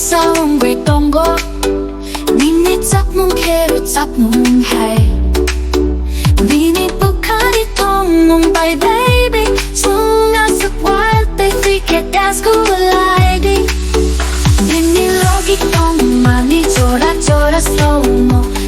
싸움 그랬던 거 니네 짝뭉개로 짝뭉해 니네 북한이 통문 by baby 중앙석 wild they freak it that's cool lady 니네 로기 똥 많이 쫄아 slow mo